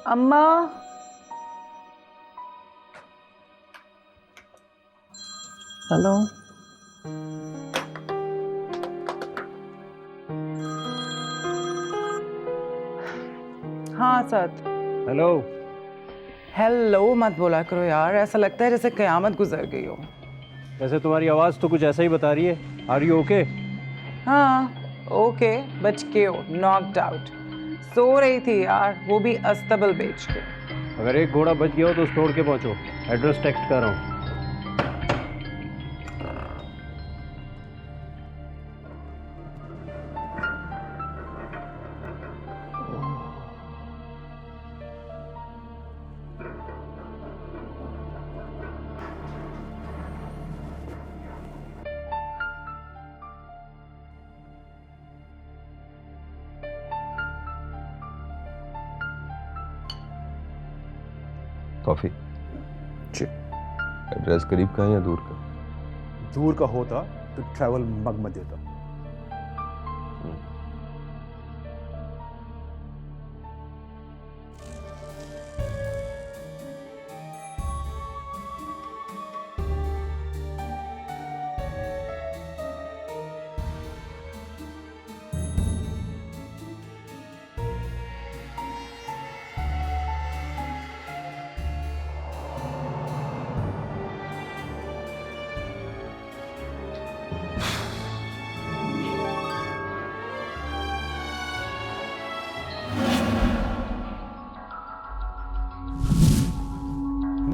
अम्मा। हेलो। हाँ सच। Hello. Hello मत बोला करो यार, ऐसा लगता है जैसे कयामत गुजर गई हो। वैसे तुम्हारी आवाज़ तो कुछ ऐसा ही बता रही है। Are you okay? हाँ ओके, बच के हो, नॉक्ड आउट। सो रही थी यार, वो भी अस्तबल बेच के। अगर एक घोड़ा बच गया हो तो उस तोड़ के पहुंचो। एड्रेस टेक्स्ट कर रहा हूँ। कॉफी। जी। एड्रेस करीब का है या दूर का? दूर का होता तो ट्रैवल मग में देता।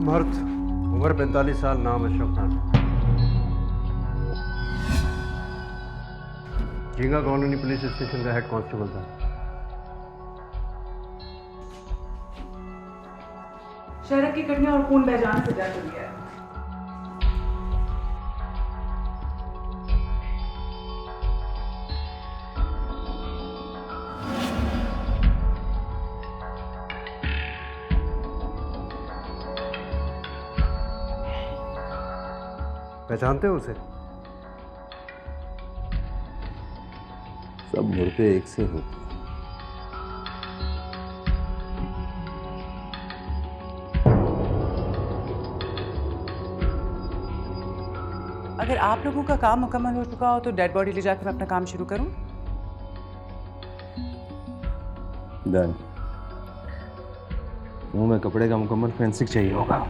मर्द, उम्र 45 साल, नाम अशरफ खान। झींगा कॉलोनी पुलिस स्टेशन का हेड कांस्टेबल था। शहर की कड़ियां और खून बेजान से जा चुकी है। पहचानते हो उसे? सब मुर्दे एक से होते हैं। अगर आप लोगों का काम मुकम्मल हो चुका हो तो डेड बॉडी ले जाकर मैं अपना काम शुरू करूं? डन। मुंह में कपड़े का मुकम्मल फॉरेंसिक चाहिए होगा।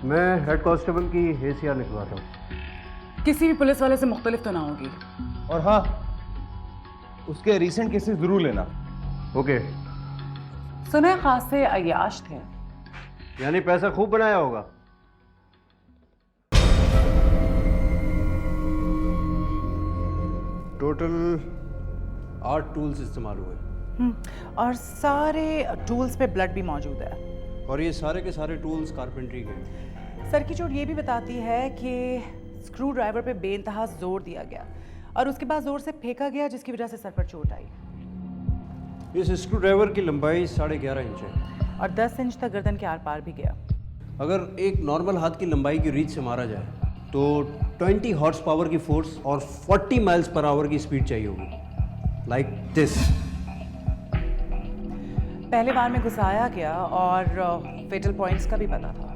मैं हेड कांस्टेबल की हैसियत लिखवाता हूँ। किसी भी पुलिस वाले से मुख्तलिफ तो ना होगी। और हाँ, उसके रीसेंट केसेस जरूर लेना। ओके। सुने खास से अय्याश थे। यानी पैसा खूब बनाया होगा। टोटल 8 टूल्स इस्तेमाल हुए और सारे टूल्स पे ब्लड भी मौजूद है। और ये सारे के सारे टूल्स कारपेंट्री के। सर की चोट ये भी बताती है कि स्क्रू ड्राइवर पे बेइंतहा जोर दिया गया और उसके बाद जोर से फेंका गया, जिसकी वजह से सर पर चोट आई। इस स्क्रू ड्राइवर की लंबाई 11.5 इंच है और 10 इंच तक गर्दन के आर पार भी गया। अगर एक नॉर्मल हाथ की लंबाई की रीच से मारा जाए तो 20 हॉर्स पावर की फोर्स और 40 माइल्स पर आवर की स्पीड चाहिए होगी, लाइक दिस। पहले बार में घुसाया गया और फेटल पॉइंट्स का भी पता था।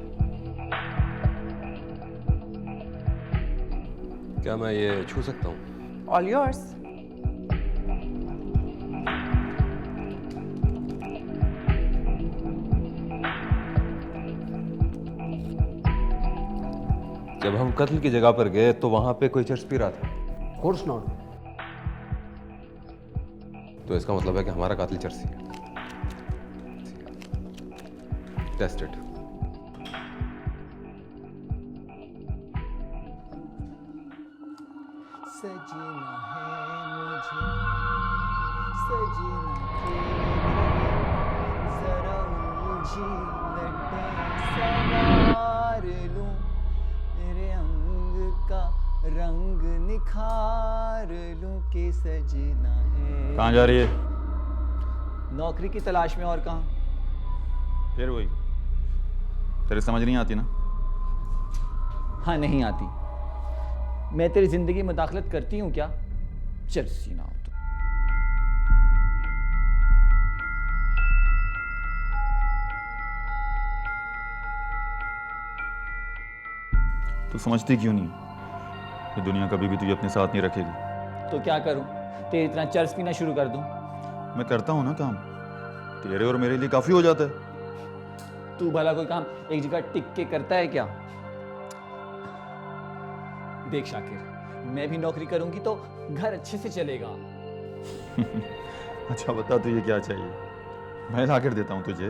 क्या मैं ये छू सकता हूँ? All yours. जब हम कत्ल की जगह पर गए तो वहां पे कोई चर्च पी रहा था। Course not. तो इसका मतलब है कि हमारा कातिल चर्सी है। टेस्टेड। सजना है मुझे सजना के जरा उलझी लटें सवार लूं, मेरे अंग का रंग निखार लूं के सजना है। कहाँ जा रही है? नौकरी की तलाश में, और कहाँ। फिर वही, तेरे समझ नहीं आती ना? हाँ नहीं आती, मैं तेरी जिंदगी में दाखिलत करती हूँ क्या? चर्सी ना हो तो। तू समझती क्यों नहीं कि दुनिया कभी भी तुझे अपने साथ नहीं रखेगी? तो क्या करूं? तेरी इतना चर्स पीना शुरू कर दूं? मैं करता हूँ ना काम, तेरे और मेरे लिए काफी हो जाता है। तू भला कोई काम एक जगह टिक के करता है क्या? देख शाकिर, मैं भी नौकरी करूंगी तो घर अच्छे से चलेगा। अच्छा बता तुझे क्या चाहिए, मैं ला कर देता हूँ तुझे।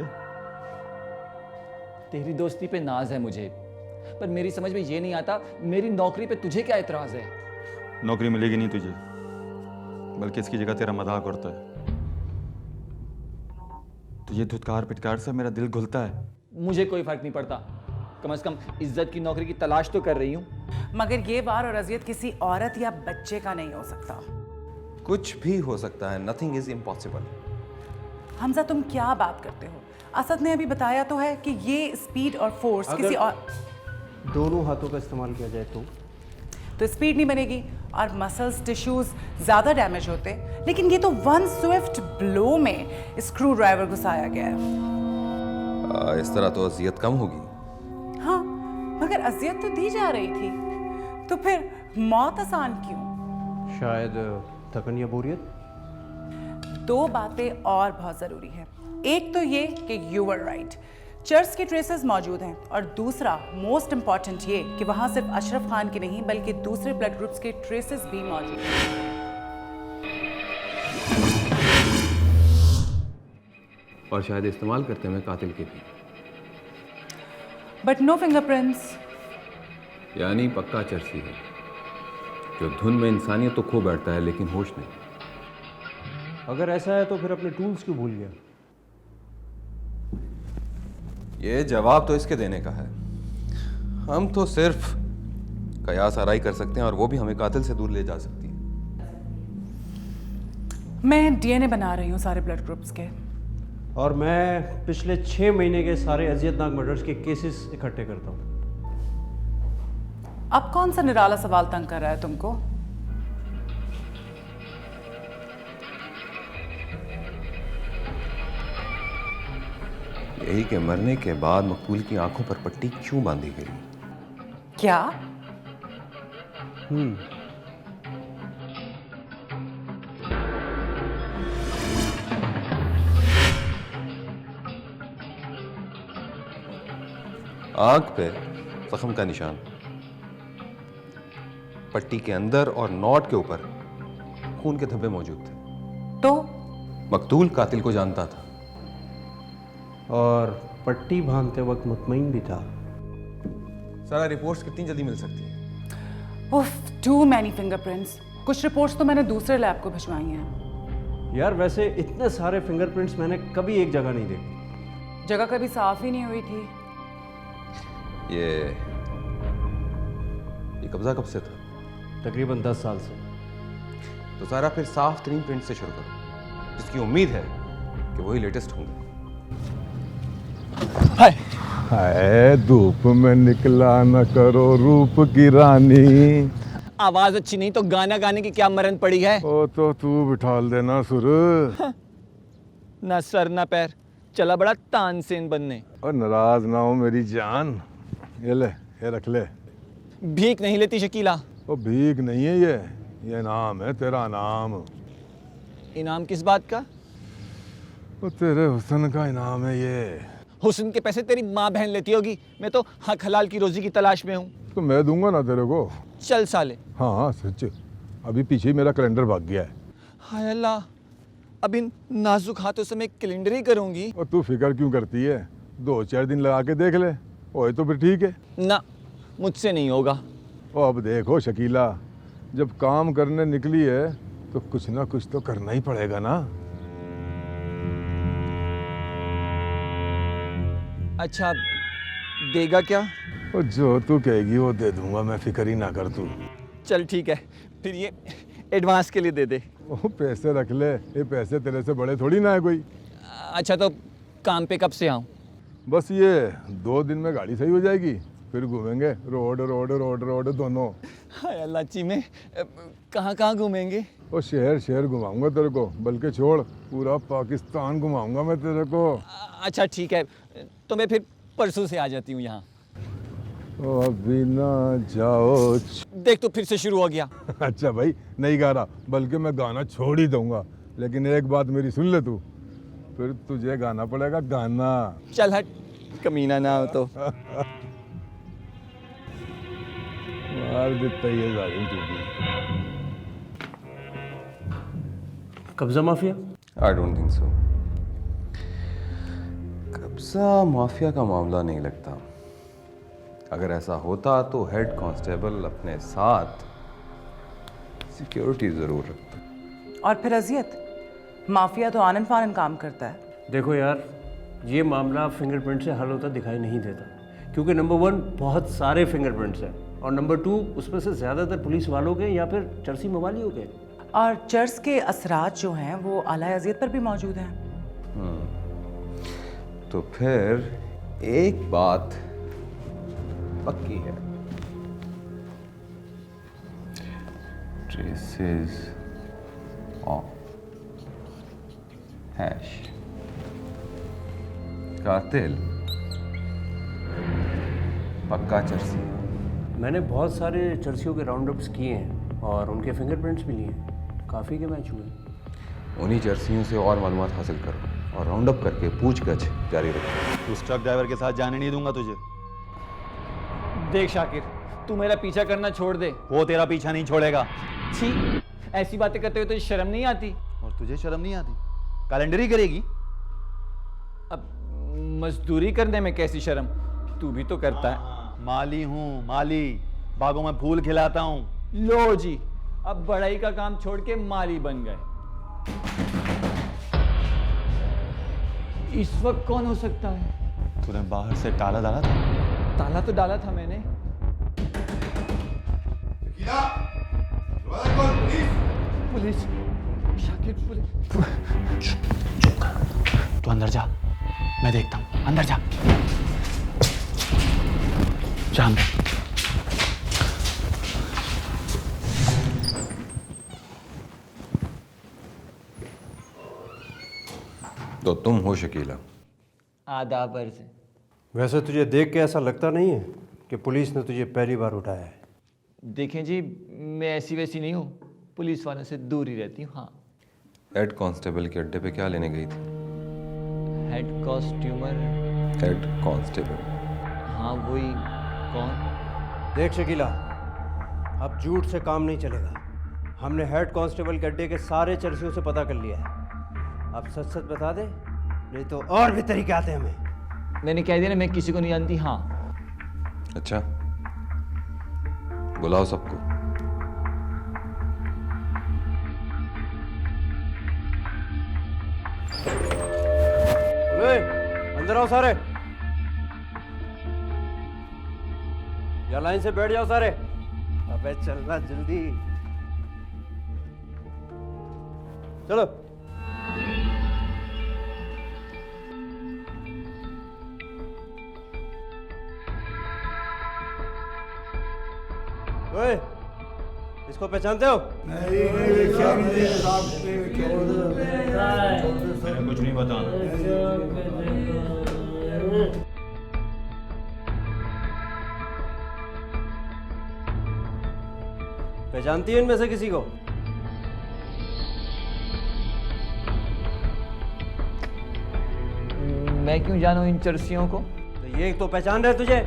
तेरी दोस्ती पे नाज है मुझे, पर मेरी समझ में ये नहीं आता मेरी नौकरी पे तुझे क्या एतराज है? नौकरी मिलेगी नहीं तुझे, बल्कि इसकी जगह तेरा मजाक उड़ता है। तुझे धुतकार पिटकार से मेरा दिल घुलता है। मुझे कोई फर्क नहीं पड़ता, कम से कम इज्जत की नौकरी की तलाश तो कर रही हूँ। मगर ये वार और अजियत किसी औरत या बच्चे का नहीं हो सकता। कुछ भी हो सकता है, नथिंग इज इम्पॉसिबल। हमजा, तुम क्या बात करते हो? असद ने अभी बताया तो है कि ये स्पीड और फोर्स किसी और दोनों हाथों का इस्तेमाल किया जाए तो स्पीड नहीं बनेगी और मसल्स टिश्यूज ज्यादा डैमेज होते, लेकिन ये तो वन स्विफ्ट ब्लो में स्क्रू ड्राइवर घुसाया गया है। इस तरह तो अजियत कम होगी। हाँ, मगर अजियत तो दी जा रही थी, तो फिर मौत आसान क्यों? शायद थकन या बोरियत। दो बातें और बहुत जरूरी है। एक तो ये कि यू वर राइट, चर्च के ट्रेसेस मौजूद हैं, और दूसरा मोस्ट इंपॉर्टेंट ये कि वहां सिर्फ अशरफ खान के नहीं बल्कि दूसरे ब्लड ग्रुप्स के ट्रेसेस भी मौजूद हैं। और शायद इस्तेमाल करते हैं कातिल के भी। But no fingerprints. यानी पक्का चर्सी है, जो धुन में इंसानियत तो खो बैठता है लेकिन होश नहीं। अगर ऐसा है तो फिर अपने टूल्स क्यों भूल गया? ये जवाब तो इसके देने का है। हम तो सिर्फ कयास आराई कर सकते हैं, और वो भी हमें कातिल से दूर ले जा सकती है। मैं डीएनए बना रही हूँ सारे ब्लड ग्रुप्स के। और मैं पिछले 6 महीने के सारे अजियतनाक मर्डर्स के केसेस इकट्ठे करता हूँ। अब कौन सा निराला सवाल तंग कर रहा है तुमको? यही कि मरने के बाद मकबूल की आंखों पर पट्टी क्यों बांधी गई? क्या? आंख पे जख्म का निशान, पट्टी के अंदर और नॉट के ऊपर खून के धब्बे मौजूद थे। तो मकतूल कातिल को जानता था, और पट्टी बांधते वक्त मुतमईन भी था। सारा रिपोर्ट्स कितनी जल्दी मिल सकती है? उफ, टू मैनी फिंगरप्रिंट्स। कुछ रिपोर्ट्स तो मैंने दूसरे लैब को भिजवाई हैं। यार वैसे इतने सारे फिंगरप्रिंट्स मैंने कभी एक जगह नहीं देखे। जगह कभी साफ ही नहीं हुई थी। ये कब्जा कब से था? तकरीबन 10 साल से। तो सारा फिर साफ तरीन प्रिंट से शुरू करो, जिसकी उम्मीद है कि वही लेटेस्ट होंगे। हाय धूप में निकला न करो रूप की रानी। आवाज अच्छी नहीं तो गाना गाने की क्या मरन पड़ी है? ओ तो तू बिठाल देना सुर। ना सर ना पैर, चला बड़ा तानसेन बनने। और नाराज ना हो मेरी जान, ये ले, ये रख ले। भीख नहीं लेती शकीला। ओ भीख नहीं है ये नाम है, तेरा नाम। इनाम किस बात का? ओ तेरे हुस्न का इनाम है ये। हुस्न के पैसे तेरी माँ बहन लेती होगी, मैं तो हक हलाल की रोजी की तलाश में हूँ। तो मैं दूंगा ना तेरे को। चल साले। हाँ सच, अभी पीछे ही मेरा कैलेंडर भाग गया है। हाय अल्लाह, अब इन नाजुक हाथों से मैं कैलेंडर ही करूँगी। और तू फिक्र क्यों करती है? 2-4 दिन लगा के देख ले, ओए तो फिर ठीक है। ना, मुझसे नहीं होगा। ओ अब देखो शकीला, जब काम करने निकली है तो कुछ ना कुछ तो करना ही पड़ेगा ना। अच्छा, देगा क्या? और जो तू कहेगी वो दे दूंगा मैं, फिक्र ही ना कर तू। चल ठीक है, फिर ये एडवांस के लिए दे दे। ओ पैसे रख ले, ये पैसे तेरे से बड़े थोड़ी ना है कोई। अच्छा तो काम पे कब से आऊँ? बस ये 2 दिन में गाड़ी सही हो जाएगी, फिर घूमेंगे रोड रोड रोड रोड दोनों। हाय अल्लाह ची में कहाँ कहाँ घूमेंगे? और शहर शहर घुमाऊंगा तेरे को, बल्कि छोड़ पूरा पाकिस्तान घुमाऊंगा मैं तेरे को। अच्छा ठीक है, तो मैं फिर परसों से आ जाती हूँ यहाँ। ओ अभी ना जाओ। देख तो फिर से शुरू हो गया। अच्छा भाई नहीं गा रहा, बल्कि मैं गाना छोड़ ही दूंगा, लेकिन एक बात मेरी सुन ले तू, फिर तुझे गाना पड़ेगा गाना। चल हट, कमीना ना हो तो। मार देता ये जालिम तू भी। कब्जा mafia? I don't think so. कब्जा माफिया का मामला नहीं लगता। अगर ऐसा होता तो हेड कांस्टेबल अपने साथ सिक्योरिटी जरूर रखता। और फिर अजियत, माफिया तो आनन फानन काम करता है। देखो यार, ये मामला फिंगरप्रिंट से हल होता दिखाई नहीं देता, क्योंकि नंबर 1 बहुत सारे फिंगरप्रिंट्स हैं, और नंबर 2 उसमें से ज़्यादातर पुलिस वालों के या फिर चर्सी मवालियों के। और चर्च के असरात जो हैं वो आला अजियत पर भी मौजूद हैं। तो फिर एक बात पक्की है, ट्रेसेस ऑफ हैश। कातिल पक्का चर्सी। मैंने बहुत सारे चर्सियों के राउंड अप्स किए हैं और उनके फिंगरप्रिंट्स भी लिए, काफ़ी के मैच हुए। उन्हीं जर्सियों से और मालूमात हासिल करो और राउंड अप करके पूछगछ जारी रखो। उस ट्रक ड्राइवर के साथ जाने नहीं दूंगा तुझे। देख शाकिर, तू मेरा पीछा करना छोड़ दे। वो तेरा पीछा नहीं छोड़ेगा। छी, ऐसी बातें करते हुए तुझे शर्म नहीं आती? और तुझे शर्म नहीं आती? कैलेंडरी करेगी? अब मजदूरी करने में कैसी शर्म? तू भी तो करता है। माली हूँ, माली। बागों में फूल खिलाता हूँ। लो जी, अब बड़ाई का काम छोड़ के माली बन गए। इस वक्त कौन हो सकता है? तूने बाहर से ताला डाला था? ताला तो डाला था मैंने। पुलिस! शाकिर, पुलिस! तू अंदर जा, मैं देखता हूँ। अंदर जा, जा अंदर। तो तुम हो शकीला? आदाब अर्ज़। वैसे तुझे देख के ऐसा लगता नहीं है कि पुलिस ने तुझे पहली बार उठाया है? देखें जी, मैं ऐसी वैसी नहीं हूँ, पुलिस वालों से दूर ही रहती हूँ। हाँ। हेड कांस्टेबल के अड्डे पे क्या लेने गई थी? Head costumer? Head constable? हाँ वही। कौन? देख शकीला, अब झूठ से काम नहीं चलेगा। हमने हेड कांस्टेबल के अड्डे के सारे चर्सियों से पता कर लिया है। अब सच सच बता दे, नहीं तो और भी तरीके आते हैं हमें। मैंने कह दिया ना, मैं किसी को नहीं जानती। हाँ। अच्छा, बुलाओ सबको। अंदर आओ सारे, या लाइन से बैठ जाओ सारे। अबे चलना जल्दी, चलो। ओए, इसको पहचानते हो? कुछ नहीं पता। पहचानती है इनमें से किसी को? मैं क्यों जानूं इन चर्सियों को? तो ये तो पहचान रहे तुझे।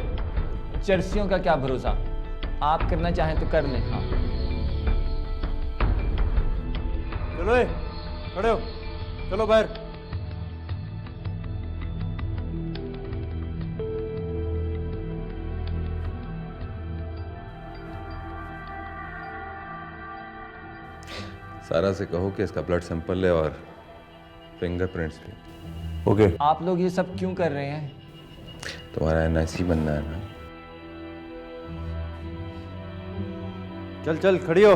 चर्सियों का क्या भरोसा, आप करना चाहें तो कर लें। हाँ। चलो ए, खड़े हो, चलो बाहर। सारा से कहो कि इसका ब्लड सैंपल ले और फिंगरप्रिंट्स भी। ओके। आप लोग ये सब क्यों कर रहे हैं? तुम्हारा एनआईसी बनना है ना? चल चल खड़ी हो।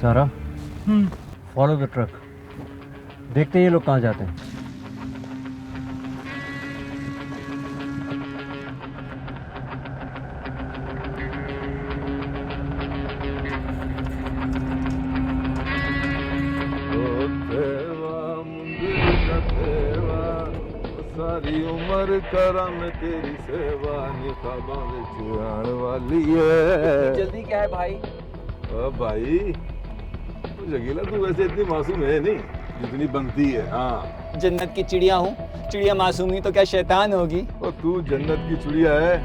सारा फॉलो द ट्रक, देखते हैं ये लोग कहाँ जाते हैं। सारी उम्र करा मैं तेरी सेवा, निखाबां विच आण वाली है। जल्दी क्या है भाई? भाई शकीला तू वैसे इतनी मासूम है नहीं जितनी बनती है। हाँ, जन्नत की चिड़िया हूँ, चिड़िया मासूम नहीं तो क्या शैतान होगी? और तू जन्नत की चुड़िया है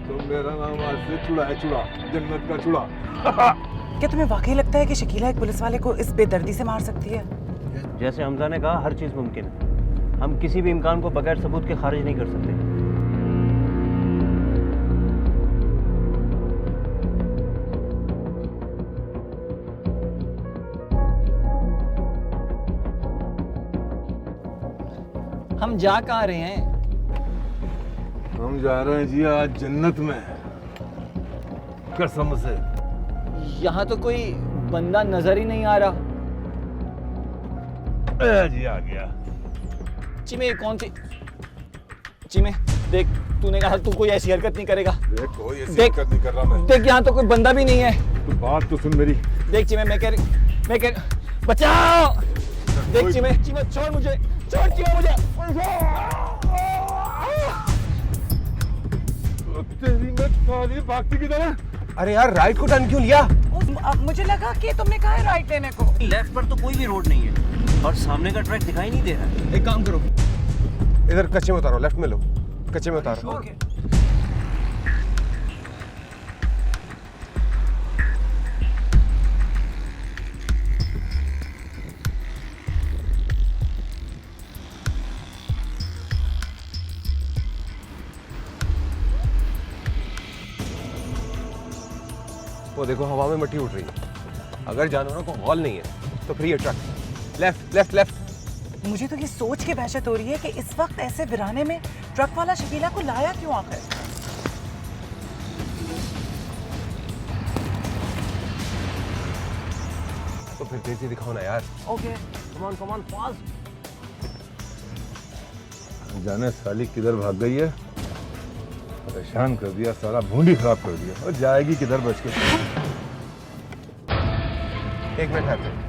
तो मेरा नाम आज से चुड़ा है, चुड़ा, जन्नत का चुड़ा। क्या तुम्हें वाकई लगता है कि शकीला एक पुलिस वाले को इस बेदर्दी से मार सकती है? जैसे हमजा ने कहा, हर चीज़ मुमकिन है। हम किसी भी इम्कान को बगैर सबूत के खारिज नहीं कर सकते। हम जा कहाँ रहे हैं? हम जा रहे हैं जी आज जन्नत में, कसम से। यहाँ तो कोई बंदा नजर ही नहीं आ रहा। जी आ गया। चिमे कौन सी चिमे? देख, तूने कहा तू कोई ऐसी हरकत नहीं करेगा। देख कोई ऐसी देख, हरकत नहीं कर रहा मैं। देख यहाँ तो कोई बंदा भी नहीं है। तू बात तो सुन मेरी। देख चिमे, मैं कह बचाओ। देख चिमे, छोड़ मुझे, छोड़ चिमे मुझे। तेरी मैं सारी भागती की तरह। अरे यार, राइट को टर्न क्यों लिया? मुझे लगा कि तुमने कहा है राइट लेने को। लेफ्ट पर तो कोई भी रोड नहीं है और सामने का ट्रैक दिखाई नहीं दे रहा है। एक काम करो, इधर कच्चे में उतारो, लेफ्ट में लो, कच्चे में उतारो। ओके। वो देखो हवा में मिट्टी उड़ रही है। अगर जानवरों को हॉल नहीं है तो फिर ये ट्रक, लेफ्ट लेफ्ट लेफ्ट। मुझे तो ये सोच के दहशत हो रही है कि इस वक्त ऐसे वीराने में ट्रक वाला शकीला को लाया क्यों आखिर? तो फिर तेजी दिखाओ ना यार। ओके। Come on fast. जाने साली किधर भाग गई है, परेशान कर दिया, सारा भूंडी खराब कर दिया। और जाएगी किधर बच के? एक मिनट ठहरते।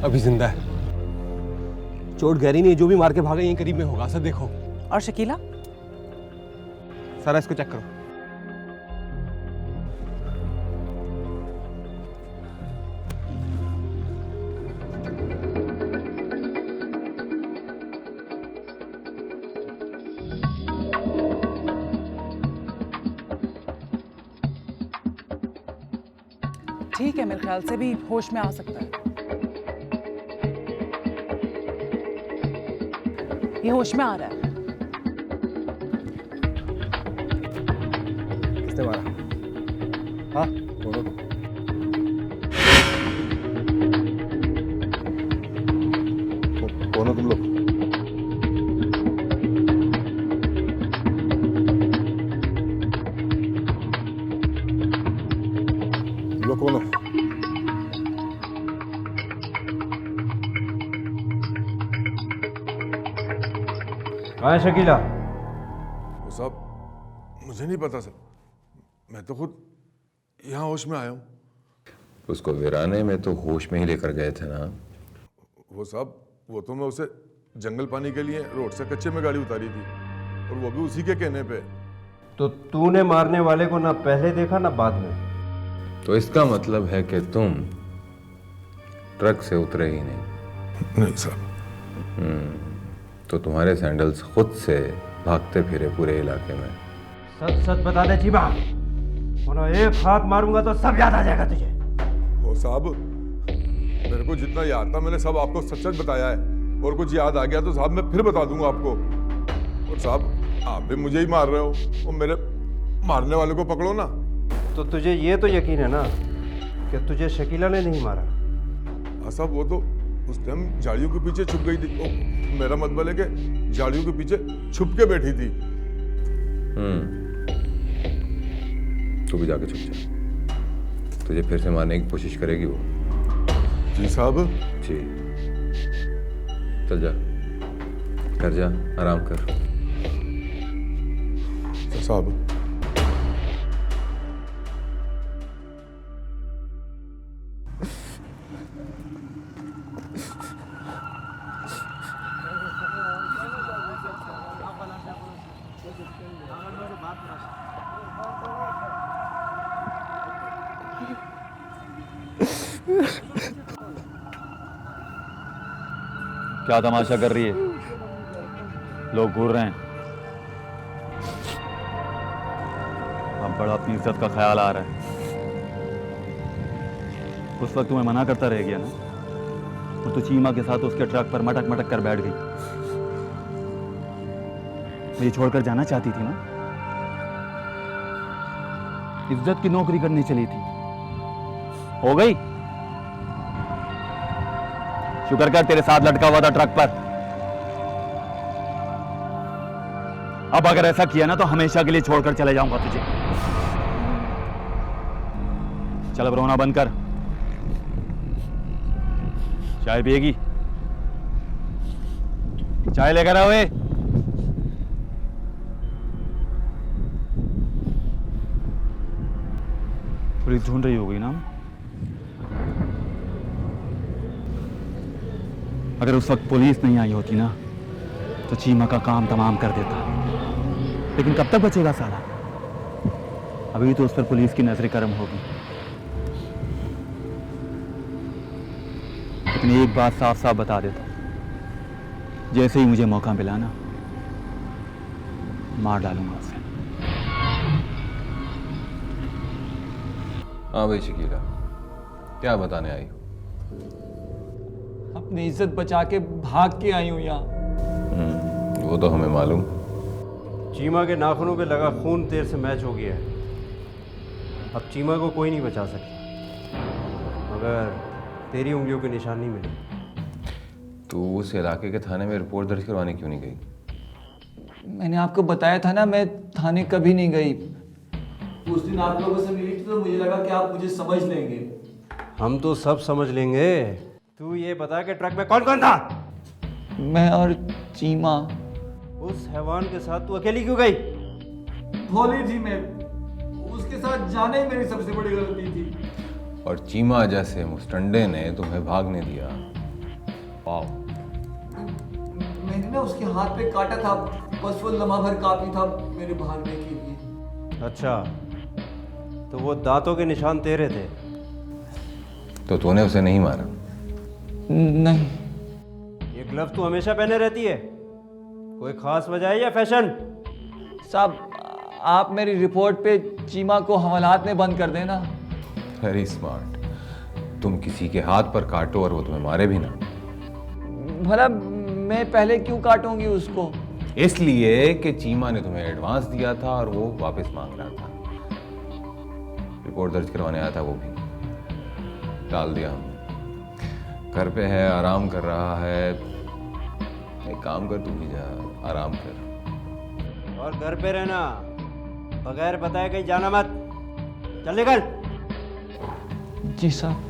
अभी जिंदा है, चोट गहरी नहीं, जो भी मार के भागा यहीं करीब में होगा। सर देखो। और शकीला? सारा इसको चेक करो। ठीक है, मेरे ख्याल से भी होश में आ सकता है। ये होश में आ रहा है। किसने मारा? हाँ, दोनों को। कौन हो तुम लोग? कौन हो? कहाँ है शकीला? वो साहब मुझे नहीं पता सर, मैं तो खुद यहाँ होश में आया हूँ। उसको वीराने में तो होश में ही लेकर गए थे ना? वो साहब, वो तो मैं उसे जंगल पानी के लिए रोड से कच्चे में गाड़ी उतारी थी, और वो भी उसी के कहने पे। तो तूने मारने वाले को ना पहले देखा ना बाद में? तो इसका मतलब है कि तुम ट्रक से उतरे ही नहीं। नहीं साहब। तो तुम्हारे सैंडल्स खुद से भागते फिरे पूरे इलाके में। सच सच बता दे चीमा, वरना एक हाथ मारूंगा तो सब याद आ जाएगा तुझे। वो साहब, मेरे को जितना याद था मैंने सब आपको सच सच बताया है। और कुछ याद आ गया तो साहब मैं फिर बता दूंगा आपको। और साहब आप भी मुझे ही मार रहे हो, और मेरे मारने वाले को पकड़ो ना। तो तुझे ये तो यकीन है ना कि तुझे शकीला ने नहीं मारा? हाँ साहब, वो तो उस टाइम झाड़ियों के पीछे छुप गई थी। ओ, मेरा मतलब है कि झाड़ियों के पीछे छुप के बैठी थी। तू भी जाके छुप जा, तुझे फिर से मारने की कोशिश करेगी वो। जी साहब। जी, चल जा, कर जा, आराम कर। साहब क्या तमाशा कर रही है? लोग घूर रहे हैं। अब बड़ा अपनी इज्जत का ख्याल आ रहा है। उस वक्त तुम्हें मना करता रह गया ना, और तो चीमा के साथ उसके ट्रक पर मटक मटक कर बैठ गई। मुझे छोड़कर जाना चाहती थी ना? इज्जत की नौकरी करने चली थी, हो गई। शुक्र कर तेरे साथ लटका हुआ था ट्रक पर। अब अगर ऐसा किया ना तो हमेशा के लिए छोड़कर चले जाऊंगा तुझे। चल अब रोना बंद कर। चाय पिएगी? चाय लेकर आओ। पुलिस ढूंढ रही होगी ना? अगर उस वक्त पुलिस नहीं आई होती ना तो चीमा का काम तमाम कर देता। लेकिन कब तक बचेगा साला? अभी तो उस पर पुलिस की नजर करम होगी। लेकिन एक बात साफ साफ बता देता हूं, जैसे ही मुझे मौका मिला ना, मार डालूंगा उसे। हाँ भाई शकीला, क्या बताने आई हो? अपनी इज्जत बचा के भाग के आई हूं यहाँ। वो तो हमें मालूम। चीमा के नाखूनों पे लगा खून तेर से मैच हो गया है। अब चीमा को कोई नहीं बचा सकता, मगर तेरी उंगलियों के निशान नहीं मिले। तू उस इलाके के थाने में रिपोर्ट दर्ज करवाने क्यों नहीं गई? मैंने आपको बताया था ना, मैं थाने कभी नहीं गई। उस दिन आप लोगों से मिली थी तो मुझे लगा कि आप मुझे समझ लेंगे। हम तो सब समझ लेंगे। तू ये बता कि ट्रक में कौन कौन था? मैं और चीमा। उस हैवान के साथ तू अकेली क्यों गई? भोली थी मैं, उसके साथ जाना ही मेरी सबसे बड़ी गलती थी। और चीमा जैसे मुस्टंडे ने तुम्हें भागने दिया। वाह। मैंने ना उसके हाथ पे काटा था, बस वो लम्हा भर काफी था मेरे भागने के लिए। अच्छा, तो वो दांतों के निशान तेरे थे? तो तूने उसे नहीं मारा? नहीं। ये ग्लव तू हमेशा पहने रहती है? कोई खास वजह है या फैशन? साहब, आप मेरी रिपोर्ट पे चीमा को हवालात में बंद कर देना। Very smart. तुम किसी के हाथ पर काटो और वो तुम्हें मारे भी ना। भला मैं पहले क्यों काटूंगी उसको? इसलिए कि चीमा ने तुम्हें एडवांस दिया था और वो वापस मांग रहा था। रिपोर्ट दर्ज करवाने आया था, वो भी डाल दिया हमने। घर पे है, आराम कर रहा है। एक काम कर, तू भी जा, आराम कर। और घर पे रहना, बगैर बताए कहीं जाना मत। चल निकल। जी साहब।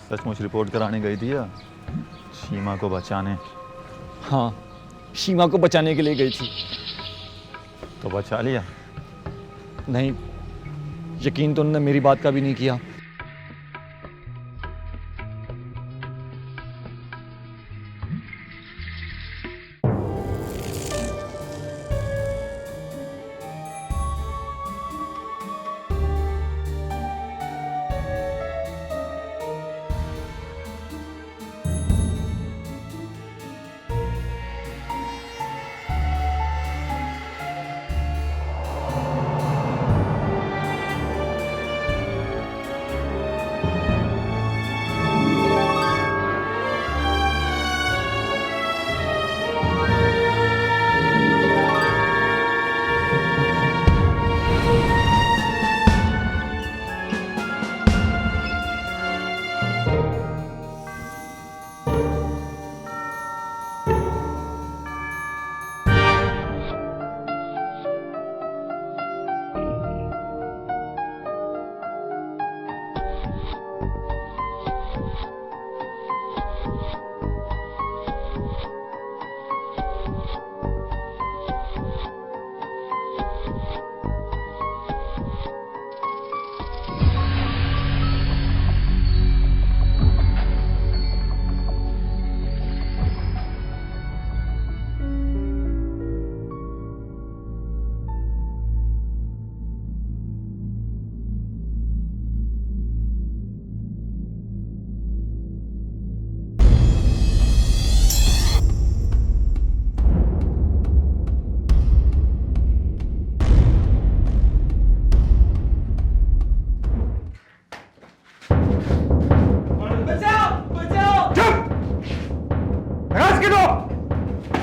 सचमुच रिपोर्ट कराने गई थी या सीमा को बचाने? हाँ, सीमा को बचाने के लिए गई थी। तो बचा लिया? नहीं, यकीन तो उन्होंने मेरी बात का भी नहीं किया।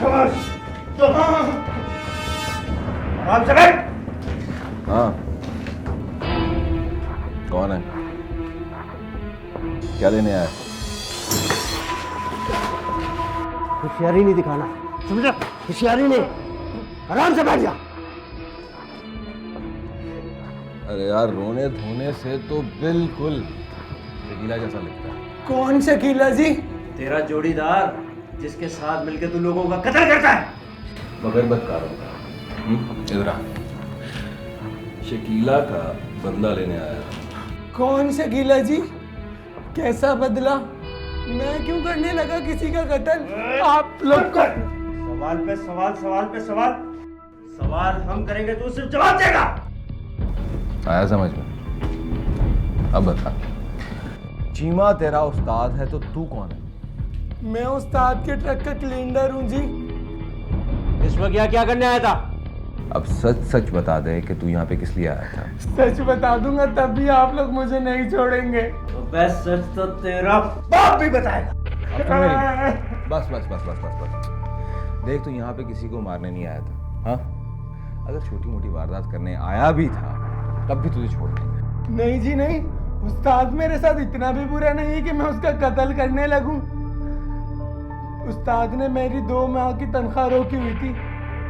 आराम से बैठ। हाँ, कौन है? क्या लेने आया? होशियारी नहीं दिखाना, समझा? होशियारी नहीं। आराम से बैठ जा। अरे यार, रोने धोने से तो बिल्कुल शकीला जैसा लगता है। कौन शकीला जी? तेरा जोड़ीदार जिसके साथ मिलकर तू लोगों का कत्ल करता है। मगर बदकारों का। इधर आ। शकीला का बदला लेने आया। कौन शकीला जी? कैसा बदला? मैं क्यों करने लगा किसी का कत्ल? आप लोग का सवाल पे सवाल, सवाल पे सवाल, सवाल हम करेंगे तू सिर्फ जवाब देगा। आया समझ में? अब बता, चीमा तेरा उस्ताद है तो तू कौन है? मैं उस्ताद के ट्रक का क्लीनर हूँ जी। इस वक्त यहाँ क्या करने आया था? अब सच सच बता दे कि तू यहाँ पे किस लिए आया था। सच बता दूंगा तब भी आप लोग मुझे नहीं छोड़ेंगे। तो बस सच तो तेरा बाप भी बताएगा। अब तो मेरी- बस बस बस बस बस बस देख, तू यहाँ पे किसी को मारने नहीं आया था। हाँ, अगर छोटी मोटी वारदात करने आया भी था तब भी तुझे छोड़ देंगे। नहीं जी नहीं, उस्ताद मेरे साथ इतना भी बुरा नहीं है कि मैं उसका कत्ल करने लगूं। उस्ताद ने मेरी 2 माह की तनख्वाह रोकी हुई थी।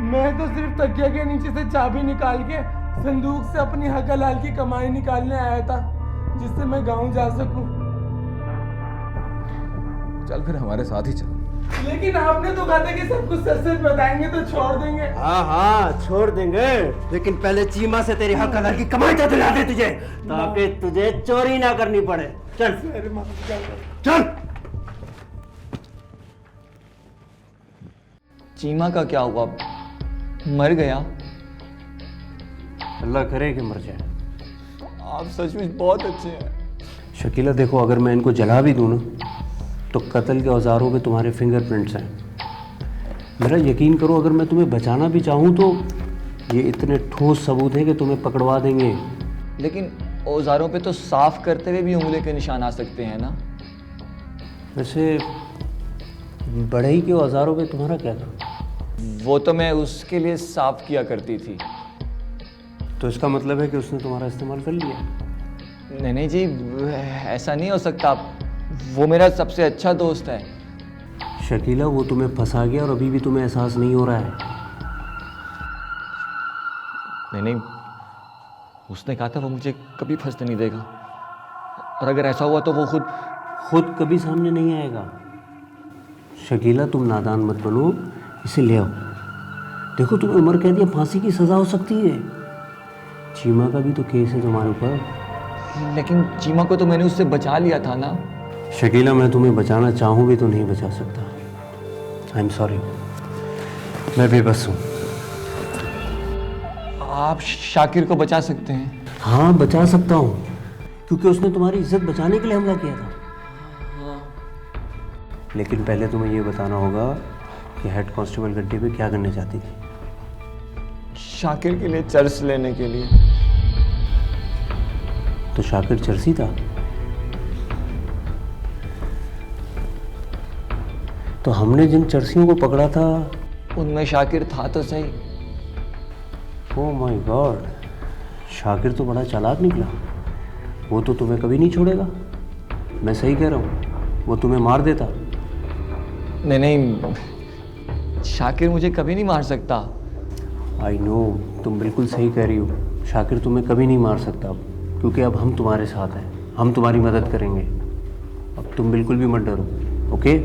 मैं तो सिर्फ तकिया के नीचे से चाबी निकाल के संदूक से अपनी हक हलाल की कमाई निकालने आया था, जिससे मैं गांव जा सकूं। चल फिर हमारे साथ ही चल। लेकिन आपने तो कहा था कि सब कुछ सच सच बताएंगे तो छोड़ देंगे। हाँ हाँ छोड़ देंगे, लेकिन पहले चीमा से तेरी हक हलाल की कमाई तो दिला दे तुझे, ताकि तुझे चोरी ना करनी पड़े। चल चल। चीमा का क्या हुआ? मर गया? अल्लाह करे कि मर जाए। आप सचमुच बहुत अच्छे हैं। शकीला देखो, अगर मैं इनको जला भी दूँ ना तो कत्ल के औजारों पे तुम्हारे फिंगरप्रिंट्स हैं। मेरा यकीन करो, अगर मैं तुम्हें बचाना भी चाहूँ तो ये इतने ठोस सबूत हैं कि तुम्हें पकड़वा देंगे। लेकिन औजारों पे तो साफ करते हुए भी उंगली के निशान आ सकते हैं ना? वैसे बढ़ई के औजारों पे तुम्हारा क्या था? वो तो मैं उसके लिए साफ किया करती थी। तो इसका मतलब है कि उसने तुम्हारा इस्तेमाल कर लिया। नहीं नहीं जी, ऐसा नहीं हो सकता। वो मेरा सबसे अच्छा दोस्त है। शकीला वो तुम्हें फंसा गया और अभी भी तुम्हें एहसास नहीं हो रहा है। नहीं नहीं, उसने कहा था वो मुझे कभी फंसने नहीं देगा, और अगर ऐसा हुआ तो वो खुद कभी सामने नहीं आएगा। शकीला तुम नादान मत बनो, इसे ले आओ। देखो तुम्हें उम्र कैद या फांसी की सज़ा हो सकती है। चीमा का भी तो केस है तुम्हारे ऊपर। लेकिन चीमा को तो मैंने उससे बचा लिया था ना। शकीला मैं तुम्हें बचाना चाहूँ भी तो नहीं बचा सकता। आई एम सॉरी, मैं बेबस हूँ। आप शाकिर को बचा सकते हैं? हाँ बचा सकता हूँ, क्योंकि उसने तुम्हारी इज्जत बचाने के लिए हमला किया था। लेकिन पहले तुम्हें ये बताना होगा कि हेड कांस्टेबल गड्ढे पे क्या करने चाहती थी। शाकिर के लिए चर्च लेने के लिए। तो शाकिर चर्सी था? तो हमने जिन चर्सियों को पकड़ा था उनमें शाकिर था तो सही। ओह माय गॉड, शाकिर तो बड़ा चालाक निकला। वो तो तुम्हें कभी नहीं छोड़ेगा। मैं सही कह रहा हूँ, वो तुम्हें मार देता। नहीं नहीं, शाकिर मुझे कभी नहीं मार सकता। आई नो, तुम बिल्कुल सही कह रही हो। शाकिर तुम्हें कभी नहीं मार सकता, क्योंकि अब हम तुम्हारे साथ हैं, हम तुम्हारी मदद करेंगे। अब तुम बिल्कुल भी मत डरो, ओके?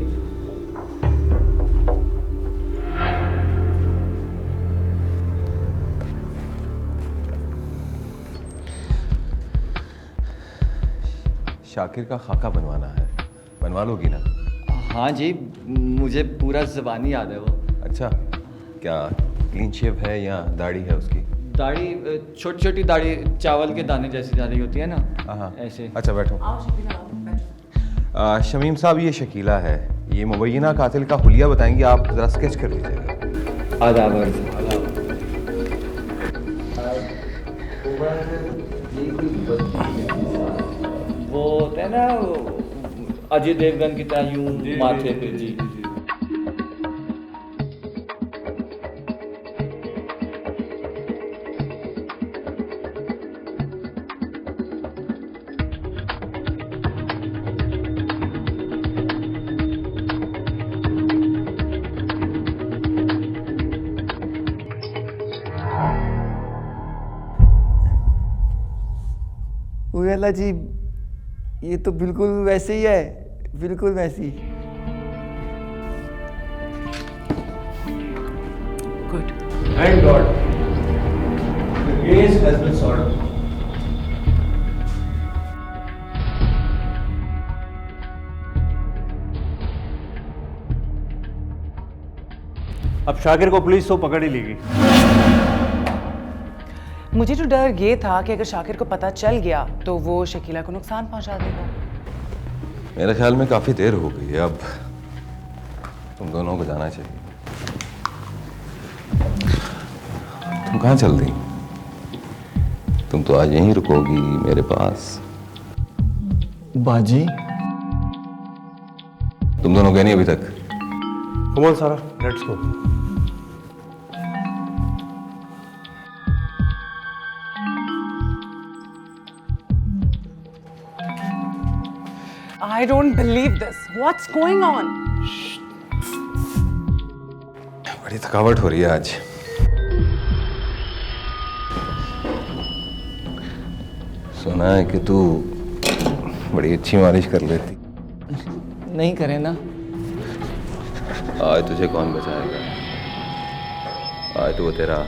शाकिर का खाका बनवाना है, बनवा लोगी ना? हाँ जी, मुझे पूरा ज़बानी याद है वो। अच्छा, क्या क्लीन शेव है या दाढ़ी है उसकी? दाढ़ी छोटी छोटी दाढ़ी, चावल के दाने जैसी दाढ़ी होती है ना, हाँ ऐसे। अच्छा बैठो। शमीम साहब, ये शकीला है, ये मुबैना कातिल का हुलिया बताएंगे, आप ज़रा स्केच कर लीजिएगा। आदाब। वो होता है ना अजय देवगन की तरह यूं माथे पे। जी मुगेला जी, ये तो बिल्कुल वैसे ही है, बिल्कुल वैसे ही। Good. Thank God. The case has been solved. अब शाकिर को पुलिस तो पकड़ ही लेगी। मुझे तो डर ये था कि अगर शाकिर को पता चल गया तो वो शकीला को नुकसान पहुंचा देगा। मेरे ख्याल में काफी देर हो गई है, अब तुम दोनों को जाना चाहिए। तुम कहाँ चल दी? तुम तो आज यहीं रुकोगी मेरे पास। बाजी, तुम दोनों गए नहीं अभी तक? Come on, Sarah, let's go. I don't believe this. What's going on? बड़ी थकावट हो रही है आज। सुना है कि तू बड़ी अच्छी मालिश कर लेती। नहीं करे ना। आज तुझे कौन बचाएगा? आज तो वो तेरा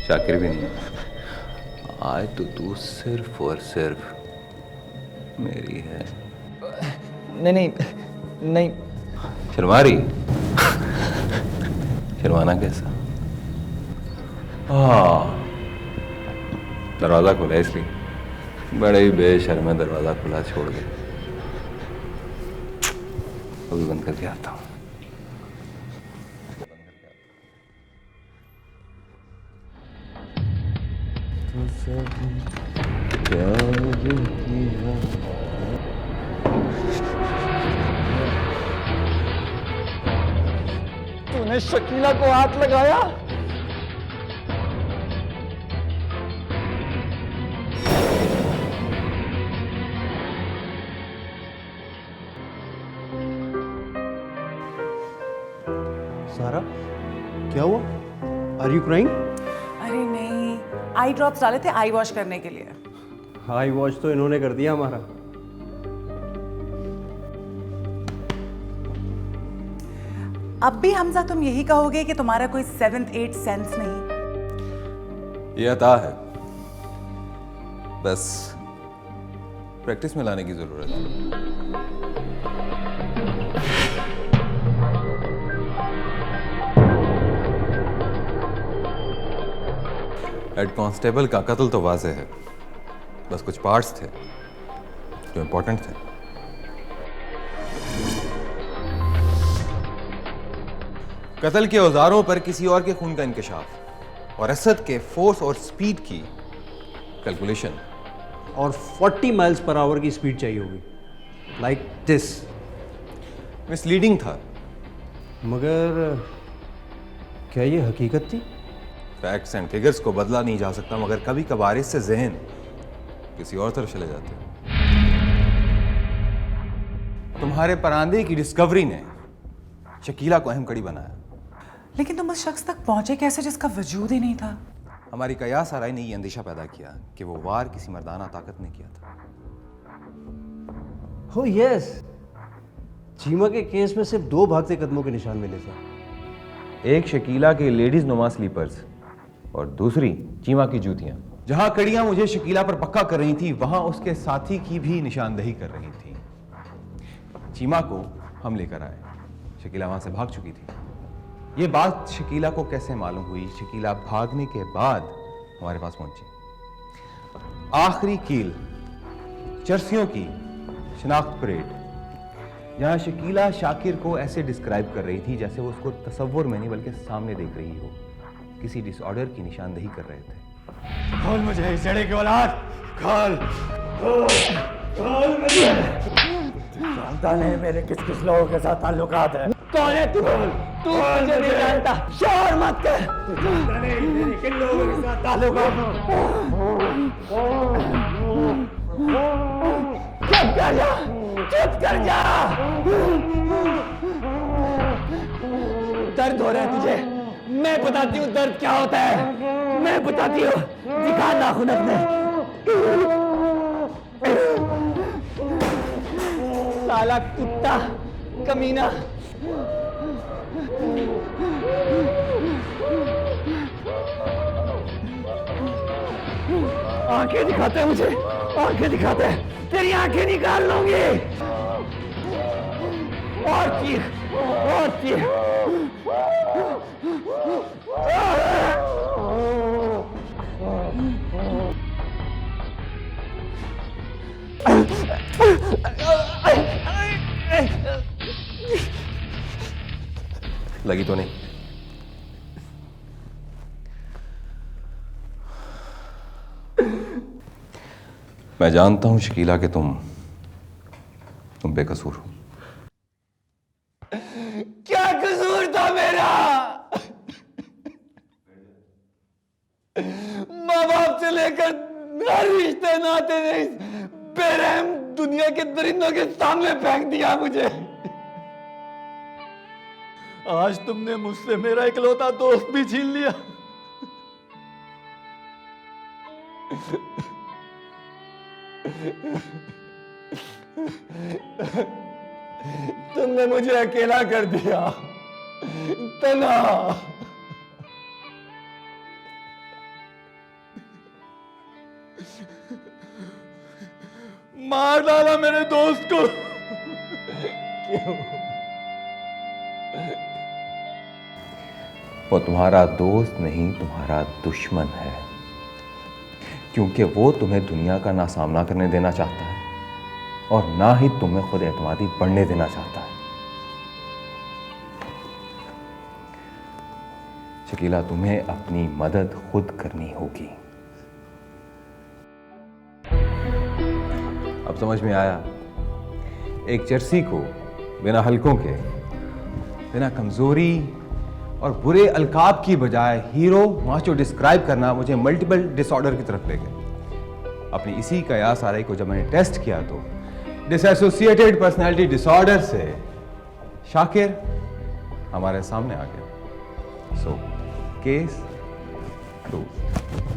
शाकिर भी नहीं है। आज तो तू सिर्फ और सिर्फ मेरी है। नहीं नहीं नहीं। शर्मा रही? शर्माना कैसा? हाँ, दरवाजा खुला है इसलिए। बड़े ही बेशर्म है, दरवाजा खुला छोड़ दे। अभी बंद करके आता हूँ। तूने शकीला को हाथ लगाया? सारा, क्या हुआ? Are you crying? अरे नहीं, आई ड्रॉप्स डाले थे आई वॉश करने के लिए। आई वॉश तो इन्होंने कर दिया हमारा। अब भी हमजा तुम यही कहोगे कि तुम्हारा कोई 7th 8th सेंस नहीं? ये अता है, बस प्रैक्टिस में लाने की जरूरत है। हेड कांस्टेबल का कत्ल तो वाज़ेह है, बस कुछ पार्ट्स थे जो इंपॉर्टेंट थे। कत्ल के औजारों पर किसी और के खून का इंकशाफ और असद के फोर्स और स्पीड की कैलकुलेशन। और 40 माइल्स पर आवर की स्पीड चाहिए होगी, लाइक दिस। मिसलीडिंग था, मगर क्या ये हकीकत थी? फैक्ट्स एंड फिगर्स को बदला नहीं जा सकता, मगर कभी कभार इससे जहन किसी और तरफ चले जाते हैं। तुम्हारे परांदे की डिस्कवरी ने शकीला को अहम कड़ी बनाया। लेकिन तुम उस शख्स तक पहुंचे कैसे जिसका वजूद ही नहीं था? हमारी कयास आराई ने ये अंदेशा पैदा किया कि वो वार किसी मर्दाना ताकत ने किया था। हो यस, चीमा के केस में सिर्फ 2 भागते कदमों के निशान मिले थे। एक शकीला के लेडीज नुमा स्लीपर्स और दूसरी चीमा की जूतियां। जहां कड़ियां मुझे शकीला पर पक्का कर रही थी, वहां उसके साथी की भी निशानदेही कर रही थी। चीमा को हम लेकर आए, शकीला वहां से भाग चुकी थी। ये बात शकीला को कैसे मालूम हुई? शकीला भागने के बाद हमारे पास पहुंची। आखिरी कील चर्सियों की शिनाख्त परेड, जहां शकीला शाकिर को ऐसे डिस्क्राइब कर रही थी जैसे वो उसको तसव्वुर में नहीं बल्कि सामने देख रही हो। किसी डिसऑर्डर की निशानदेही कर रहे थे। खोल मुझे इस जड़े के औलाद, खोल खोल मुझे। जानता नहीं मेरे किस किस लोगों के साथ ताल्लुकात है। कौन है तू? तू मुझे नहीं जानता, शोर मत कर। जानता नहीं मेरे किन लोगों के साथ ताल्लुकात है। चुप कर जा, चुप कर जा। दर्द हो रहा है तुझे? मैं बताती हूँ दर्द क्या होता है। मैं बताती हूँ, दिखा नाखून अपने। साला कुत्ता कमीना। आंखें दिखाते हैं मुझे, आंखें दिखाते हैं, तेरी आंखें निकाल लूंगी। और चीख, और चीख। लगी तो नहीं? मैं जानता हूं शकीला कि तुम बेकसूर हो। क्या कसूर था मेरा? माँ बाप से लेकर हर रिश्ते नाते ने इस बेरहम दुनिया के दरिंदों के सामने फेंक दिया मुझे। आज तुमने मुझसे मेरा इकलौता दोस्त भी छीन लिया। तुमने मुझे अकेला कर दिया, तन्हा। मार डाला मेरे दोस्त को। क्यों? वो तुम्हारा दोस्त नहीं, तुम्हारा दुश्मन है, क्योंकि वो तुम्हें दुनिया का ना सामना करने देना चाहता है और ना ही तुम्हें खुद एतमादी बढ़ने देना चाहता है। शकीला, तुम्हें अपनी मदद खुद करनी होगी। अब समझ में आया? एक जर्सी को बिना हलकों के, बिना कमजोरी और बुरे अलकाब की बजाय हीरो माचो डिस्क्राइब करना मुझे मल्टीपल डिसऑर्डर की तरफ ले गया। अपनी इसी कयास आरई को जब मैंने टेस्ट किया तो डिसएसोसिएटेड पर्सनैलिटी डिसऑर्डर से शाकिर हमारे सामने आ गया। So case close.